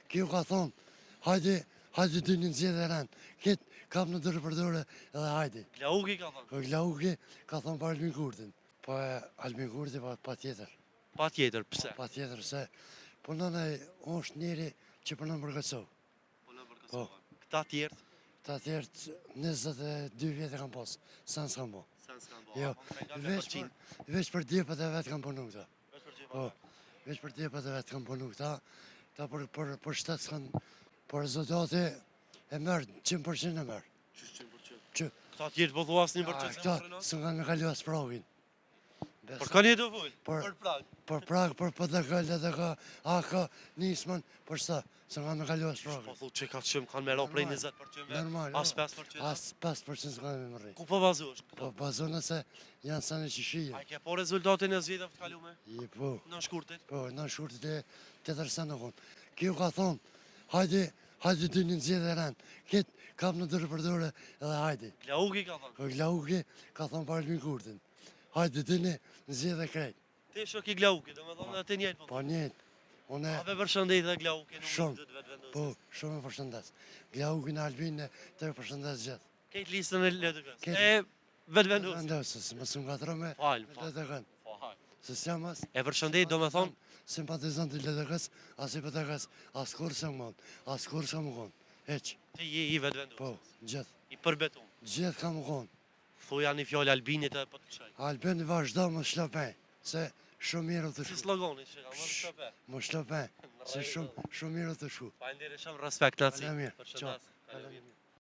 Kjo ka thonë, hajde dy një zjedhe rënë, këtë kap në dërë për dërë edhe hajde. Glauki ka thonë. Glauki ka thonë për Albin Kurtin. Po Albin Kurti pa tjetër. Pa tjetër, pse? Pa tjetër, se punon e është njeri që punon për Kosovë. Po. Këta tjertë? Këta tjertë 22 vjetë kam posë, sa në s'kam po. Jo, veç për djepët e vetë kam punu këta. Po, veç për djepët e vetë kam punu këta. Ta për shtetë s'kan, për rezultate e mërë, 100% e mërë. 100%? Këta tjertë po thua asë 1%? Këta së nga me kalu asë pravin. Për ka një të vull? Për prag? Për prag, për pëdëgëll edhe ka aka nisman, për sa, së nga me kalu asë pravin. Po thu që ka qëmë kanë me ra prej 20%? Normal, as 5%? As 5% s'ka me më rri. Ku po bazosh? Po bazona se janë sa në qishije. A ke po rezultatin e zvedhëve të kalume? Po. Në shkurtit? Po, në shkurtit e të tërsa në konë. Kjo ka thonë, hajde dy një zjedhe rënë, këtë kap në dërë për dërë edhe hajde. Glauki ka thonë? Glauki ka thonë për Albin Kurtin. Hajde dy një zjedhe krejt. Ti shok i Glauki, do me thonë dhe ti njëjtë? Po njëjtë. A pe përshëndet dhe Glauki? Shumë, po, shumë e përshëndes. Glauki në Albin e të përshëndes gjithë. Kejtë listën e LDK-s? E vetë vendusë? Vendusës, më së më katërë me LDK-n. Se s'jam as. E përshëndet do me thonë? Simpatizant të LDK-s, as i PTK-s, as kur se më konë, as kur se më konë. Heq. Ti i vetë vendusës? Po, gjithë. I përbetum? Gjithë ka më konë. Thuja një fjallë Albinit e për të qaj? Albini vazhdo më shlopej, se shumë mirë të shu. Si slogoni që ka më shlopej? Më shlopej, se shumë mirë të shu. Pa ndiri shumë respekt në ci. Mirë,